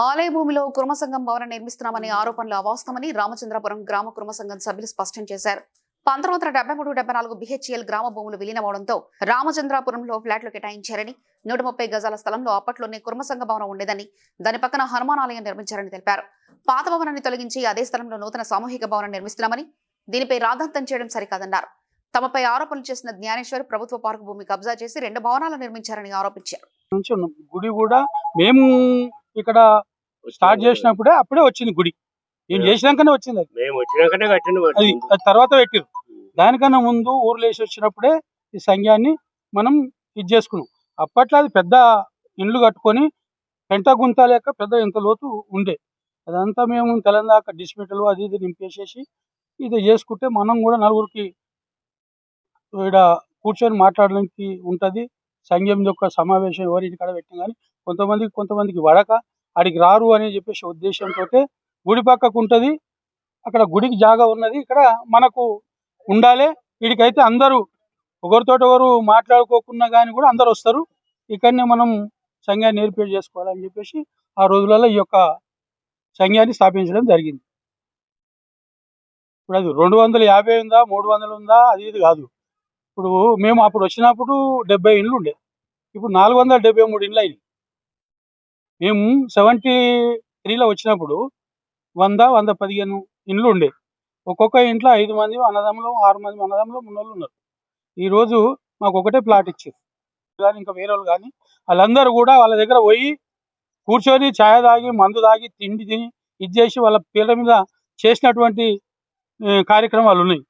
ఆలయ భూమిలో కుర్మ సంఘం భవనం నిర్మిస్తున్నామనే ఆరోపణలు అవాస్తవమని రామచంద్రపురం గ్రామ కుర్మ సంఘం సభ్యులు స్పష్టం చేశారు. 1973-74 బిహెచ్ఎల్ గ్రామ భూములు విలీనమవడంతో రామచంద్రాపురంలో ఫ్లాట్లు కేటాయించారని, 130 గజాల స్థలంలో అప్పట్లోనే కుర్మ సంఘ భవనం ఉండేదని, దాని పక్కన హనుమాన్ ఆలయం నిర్మించారని తెలిపారు. పాత భవనాన్ని తొలగించి అదే స్థలంలో నూతన సామూహిక భవనం నిర్మిస్తున్నామని, దీనిపై రాద్ధాంతం చేయడం సరికాదన్నారు. తమపై ఆరోపణలు చేసిన జ్ఞానేశ్వర్ ప్రభుత్వ పార్కు భూమి కబ్జా చేసి 2 భవనాలు నిర్మించారని ఆరోపించారు. గుడి కూడా మేము ఇక్కడ స్టార్ట్ చేసినప్పుడే అప్పుడే వచ్చింది గుడి. మేము చేసినాకనే వచ్చింది, అది తర్వాత పెట్టిరు. దానికన్నా ముందు ఊర్లో వేసి వచ్చినప్పుడే ఈ సంఘాన్ని మనం ఇది చేసుకున్నాం. అప్పట్లో అది పెద్ద ఇండ్లు కట్టుకొని పెంట గుంత లేక పెద్ద ఇంత లోతు ఉండే, అదంతా మేము తెలంగాణ డిస్మిటలు అది ఇది నింపేసేసి ఇది చేసుకుంటే మనం కూడా నలుగురికి ఇక్కడ కూర్చొని మాట్లాడడానికి ఉంటుంది. సంఘం యొక్క సమావేశం ఎవరి కాడ పెట్టిన కానీ కొంతమందికి వడక అడిగి రారు అని చెప్పేసి ఉద్దేశంతో గుడి పక్కకు ఉంటుంది. అక్కడ గుడికి జాగా ఉన్నది, ఇక్కడ మనకు ఉండాలి. వీడికైతే అందరూ ఒకరితో ఒకరు మాట్లాడుకోకున్నా కానీ కూడా అందరు వస్తారు. ఇక్కడనే మనం సంఘాన్ని ఏర్పాటు చేసుకోవాలని చెప్పేసి ఆ రోజులలో ఈ యొక్క సంఘాన్ని స్థాపించడం జరిగింది. ఇప్పుడు అది 250 ఉందా 300 ఉందా అది ఇది కాదు. ఇప్పుడు మేము అప్పుడు వచ్చినప్పుడు 70 ఇండ్లు ఉండే, ఇప్పుడు 473 ఇండ్లు అయినాయి. మేము 73లో వచ్చినప్పుడు 100-115 ఇండ్లు ఉండే. ఒక్కొక్క ఇంట్లో 5 మంది అన్నదమ్ములు, 6 మంది అన్నదమ్ములు, మున్నోళ్ళు ఉన్నారు. ఈరోజు మాకు ఒకటే ప్లాట్ ఇచ్చారు కానీ ఇంకా వేరే వాళ్ళు కానీ వాళ్ళందరూ కూడా వాళ్ళ దగ్గర పోయి కూర్చొని ఛాయ్ తాగి మందు తాగి తిండి తిని ఇది చేసి వాళ్ళ పేర్ల మీద చేసినటువంటి కార్యక్రమాలు ఉన్నాయి.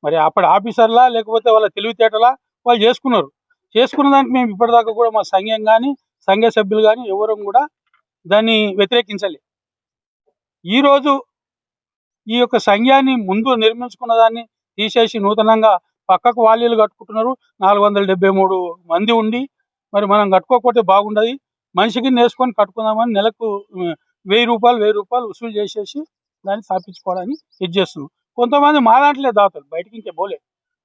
మరి అప్పటి ఆఫీసర్లా లేకపోతే వాళ్ళ తెలివితేటలా వాళ్ళు చేసుకున్న దానికి మేము ఇప్పటిదాకా కూడా మా సంఘం కానీ సంఘ సభ్యులు కానీ ఎవరు కూడా దాన్ని వ్యతిరేకించాలి. ఈరోజు ఈ యొక్క సంఘాన్ని ముందు నిర్మించుకున్న దాన్ని తీసేసి నూతనంగా పక్కకు వాలీలు కట్టుకుంటున్నారు. 473 మంది ఉండి మరి మనం కట్టుకోకపోతే బాగుండదు, మనిషికి నేసుకొని కట్టుకుందామని నెలకు 1000 రూపాయలు వసూలు చేసేసి దాన్ని స్థాపించుకోవడానికి ఇది చేస్తున్నాం. కొంతమంది మా దాంట్లే దాతలు, బయటికి ఇంకే పోలే,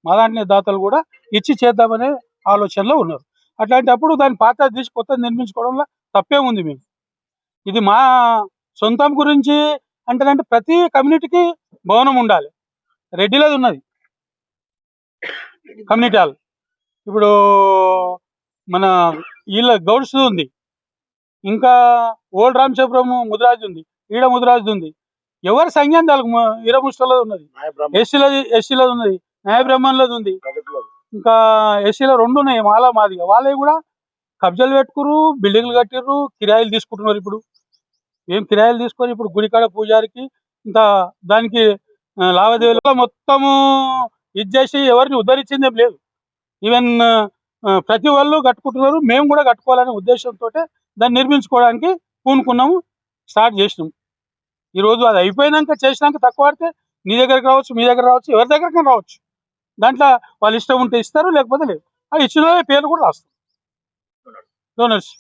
మా దాంట్లే దాతలు కూడా ఇచ్చి చేద్దామనే ఆలోచనలో ఉన్నారు. అట్లాంటప్పుడు దాన్ని పాత తీసి కొత్త నిర్మించుకోవడంలో తప్పే ఉంది. మేము ఇది మా సొంతం గురించి అంటే ప్రతి కమ్యూనిటీకి భవనం ఉండాలి. రెడ్డిలది ఉన్నది కమ్యూనిటీ హాల్, ఇప్పుడు మన వీళ్ళ గౌడ్స్ ఉంది, ఇంకా ఓల్డ్ రామచంద్రపురం ముదిరాజు ఉంది, ఈడ ముదిరాజు ఉంది. ఎవరి సంఘం దానికి ఇరముష్టలో ఉన్నది, ఎస్సీలది ఉన్నది, న్యాయ బ్రహ్మణులది ఉంది, ఇంకా ఎస్సీలో 2 ఉన్నాయి మాదిగా. వాళ్ళవి కూడా కబ్జాలు పెట్టుకురు, బిల్డింగ్లు కట్టిర్రు, కిరాయిలు తీసుకుంటున్నారు. ఇప్పుడు ఏం కిరాయిలు తీసుకొని ఇప్పుడు గుడికాడ పూజారికి ఇంత దానికి లావాదేవీలో మొత్తము ఇది చేసి ఎవరిని ఉద్ధరించింది ఏం లేదు. ఈవెన్ ప్రతి వాళ్ళు కట్టుకుంటున్నారు, మేము కూడా కట్టుకోవాలనే ఉద్దేశంతో దాన్ని నిర్మించుకోవడానికి పూనుకున్నాము, స్టార్ట్ చేసినాము. ఈరోజు అది అయిపోయినాక చేసినాక తక్కువ పడితే నీ దగ్గరికి రావచ్చు, మీ దగ్గర రావచ్చు, ఎవరి దగ్గరికి రావచ్చు. దాంట్లో వాళ్ళు ఇష్టం ఉంటే ఇస్తారు, లేకపోతే లేదు. అది ఇచ్చిన పేర్లు కూడా రాస్తారు, డోనర్స్.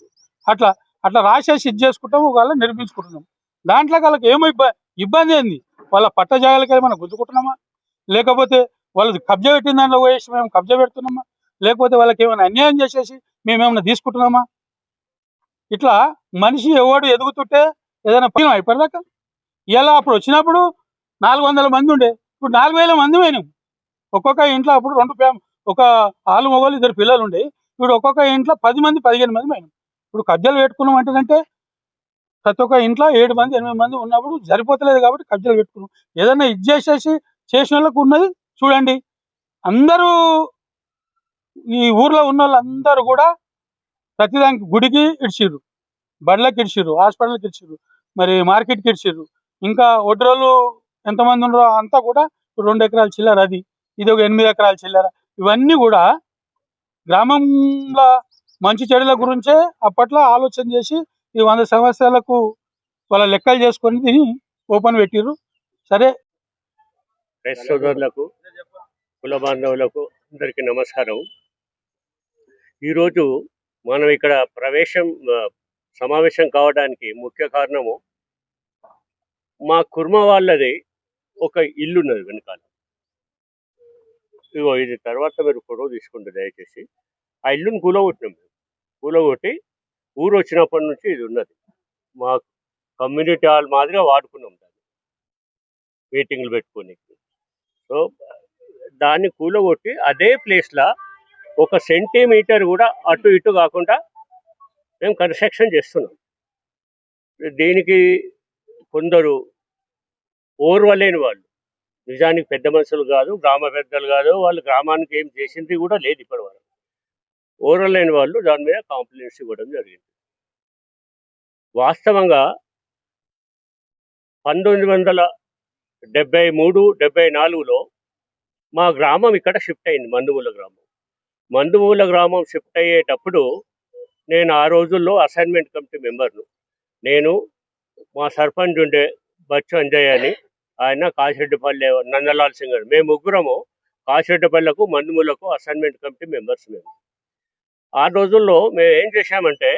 అట్లా రాసేసి ఇది చేసుకుంటాము, వాళ్ళ నిర్మించుకుంటున్నాం. దాంట్లో వాళ్ళకి ఏమో ఇబ్బంది ఏంది, వాళ్ళ పట్ట జాగాలకి ఏమైనా గుంజుకుంటున్నామా, లేకపోతే వాళ్ళు కబ్జా పెట్టిన దాంట్లో పోయేసి మేము కబ్జా పెడుతున్నామా, లేకపోతే వాళ్ళకి ఏమైనా అన్యాయం చేసేసి మేమేమైనా తీసుకుంటున్నామా? ఇట్లా మనిషి ఎవడు ఎదుగుతుంటే ఏదైనా పని అయిపోయేదాకా. ఇలా అప్పుడు వచ్చినప్పుడు 400 మంది ఉండే, ఇప్పుడు 4000 మంది పోయినాం. ఒక్కొక్క ఇంట్లో అప్పుడు 2 ఒక ఆలు మొగలు 2 పిల్లలు ఉండే, ఇప్పుడు ఒక్కొక్క ఇంట్లో 10 మంది 15 మంది పోయినాం. ఇప్పుడు కబ్జాలు పెట్టుకున్నాం అంటే ప్రతి ఒక్క ఇంట్లో 7 మంది 8 మంది ఉన్నప్పుడు సరిపోతలేదు కాబట్టి కబ్జాలు పెట్టుకున్నాం. ఏదైనా ఇది చేసేసి చేసిన వాళ్ళకు ఉన్నది చూడండి. అందరూ ఈ ఊర్లో ఉన్న వాళ్ళందరూ కూడా ప్రతిదానికి గుడికి ఇడిచిర్రు, బళ్ళకి ఇడిచిర్రు, హాస్పిటల్కి ఇడిచిర్రు, మరి మార్కెట్కి ఇడిచిర్రు. ఇంకా ఒడ్రోళ్ళు ఎంతమంది ఉన్నారో అంతా కూడా 2 ఎకరాల చిల్లర, అది ఇది ఒక 8 ఎకరాల చిల్లర. ఇవన్నీ కూడా గ్రామంలో మంచి చెడుల గురించే అప్పట్లో ఆలోచన చేసి ఈ 100 సంవత్సరాలకు వాళ్ళ లెక్కలు చేసుకొని దీన్ని ఓపెన్ పెట్టిర్రు. సరే, సోదరులకు, కుల బాంధవులకు అందరికీ నమస్కారం. ఈరోజు మనం ఇక్కడ సమావేశం కావడానికి ముఖ్య కారణము, మా కుర్మ వాళ్ళది ఒక ఇల్లు ఉన్నది వెనకాల. ఇగో ఇది తర్వాత మీరు ఫోటో తీసుకుంటే దయచేసి. ఆ ఇల్లుని కూలగొట్టినాం మేము. కూలగొట్టి ఊరు వచ్చినప్పటి నుంచి ఇది ఉన్నది. మా కమ్యూనిటీ హాల్ మాదిరిగా వాడుకున్నాం దాన్ని మీటింగ్లు పెట్టుకొని. సో దాన్ని కూలగొట్టి అదే ప్లేస్లో 1 సెంటీమీటర్ కూడా అటు ఇటు కాకుండా మేము కన్స్ట్రక్షన్ చేస్తున్నాం. దీనికి కొందరు ఓర్వలేని వాళ్ళు, నిజానికి పెద్ద మనుషులు కాదు, గ్రామ పెద్దలు కాదు, వాళ్ళు గ్రామానికి ఏం చేసింది కూడా లేదు ఇప్పటి వరకు. ఓర్వలేని వాళ్ళు దాని మీద కాంప్లైంట్స్ ఇవ్వడం జరిగింది. వాస్తవంగా 1973-74లో మా గ్రామం ఇక్కడ షిఫ్ట్ అయింది, మందుమూల గ్రామం. మందుమూల గ్రామం షిఫ్ట్ అయ్యేటప్పుడు నేను ఆ రోజుల్లో అసైన్మెంట్ కమిటీ మెంబర్ను. నేను, మా సర్పంచ్ ఉండే బచ్చు అంజయ్య అని, ఆయన కాశిరెడ్డిపల్లె నందలాల్ సింగ్ అని, మేము ముగ్గురము కాశిరెడ్డిపల్లెకు మందుమూలకు అసైన్మెంట్ కమిటీ మెంబర్స్ మేము. ఆ రోజుల్లో మేము ఏం చేశామంటే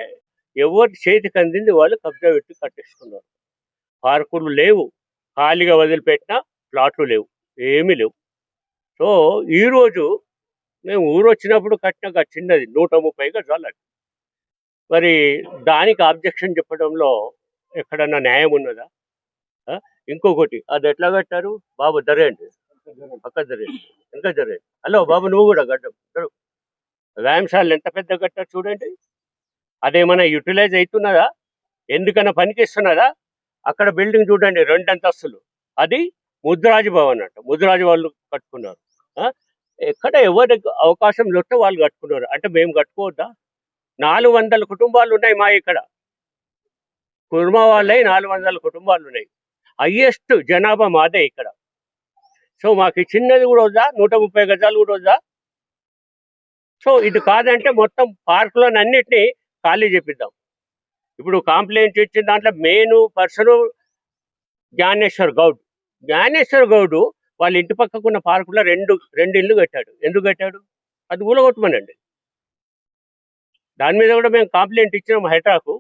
ఎవరి చేతికి అందింది వాళ్ళు కబ్జా పెట్టి కట్టేసుకున్నారు. పార్కులు లేవు, ఖాళీగా వదిలిపెట్టిన ప్లాట్లు లేవు, ఏమీ లేవు. సో ఈరోజు మేము ఊరు వచ్చినప్పుడు కట్టిన చిన్నది 130 గజాలు అది. మరి దానికి ఆబ్జెక్షన్ చెప్పడంలో ఎక్కడన్నా న్యాయం ఉన్నదా? ఇంకొకటి, అది ఎట్లా కట్టారు బాబు? దరేండి పక్క దరేండి, ఇంకా దరేండి. హలో బాబు, నువ్వు కూడా గడ్డం వ్యాయామశాలలు ఎంత పెద్ద కట్టారు చూడండి. అదేమైనా యూటిలైజ్ అవుతున్నదా? ఎందుకన్నా పనికిస్తున్నదా? అక్కడ బిల్డింగ్ చూడండి, 2 అంతస్తులు, అది ముద్రాజ్ భవన్ అంట, ముద్రాజ్ వాళ్ళు కట్టుకున్నారు. ఎక్కడ ఎవరి అవకాశం దొరికితే వాళ్ళు కట్టుకున్నారు. అంటే మేము కట్టుకోవద్దా? 400 కుటుంబాలు ఉన్నాయి మా ఇక్కడ, కుర్మా వాళ్ళే 400 కుటుంబాలు ఉన్నాయి. హయ్యెస్ట్ జనాభా మాదే ఇక్కడ. సో మాకు చిన్నది కూడా వద్దా? 130 గజాలు కూడా వద్దా? సో ఇది కాదంటే మొత్తం పార్కులను అన్నిటినీ ఖాళీ చేపిద్దాం. ఇప్పుడు కంప్లైంట్ ఇచ్చిన దాంట్లో మెయిన్ పర్సన్ జ్ఞానేశ్వర్ గౌడ్. జ్ఞానేశ్వర్ గౌడ్ వాళ్ళ ఇంటి పక్కకున్న పార్కులో రెండు ఇళ్ళు కట్టాడు. ఎందుకు కట్టాడు? అది ఊలగొట్టమనండి. దాని మీద కూడా మేము కంప్లైంట్ ఇచ్చినాం హైడ్రాకు.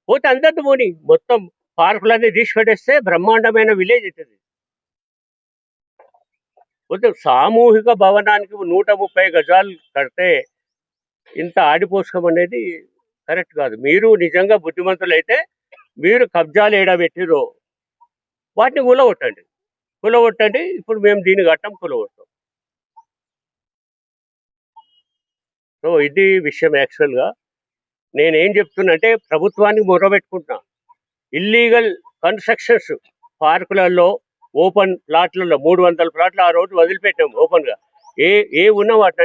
పోతే అందరితో పోని, మొత్తం పార్కులన్నీ తీసిపెట్టేస్తే బ్రహ్మాండమైన విలేజ్ అవుతుంది. పోతే సామూహిక భవనానికి 130 గజాలు కడితే ఇంత ఆడిపోసుకోం అనేది కరెక్ట్ కాదు. మీరు నిజంగా బుద్ధిమంతులైతే మీరు కబ్జాలు ఏడబెట్టిరో వాటిని కూలగొట్టండి. ఇప్పుడు మేము దీన్ని కట్టం, కూలగొట్టాం. సో ఇది విషయం. యాక్చువల్గా నేనేం చెప్తున్నా అంటే ప్రభుత్వానికి మొరబెట్టుకుంటున్నా. ఇల్లీగల్ కన్స్ట్రక్షన్స్ పార్కులలో, ఓపెన్ ప్లాట్లలో 300 ప్లాట్లు ఆ రోజు వదిలిపెట్టాము ఓపెన్గా. ఏ ఉన్న వాటి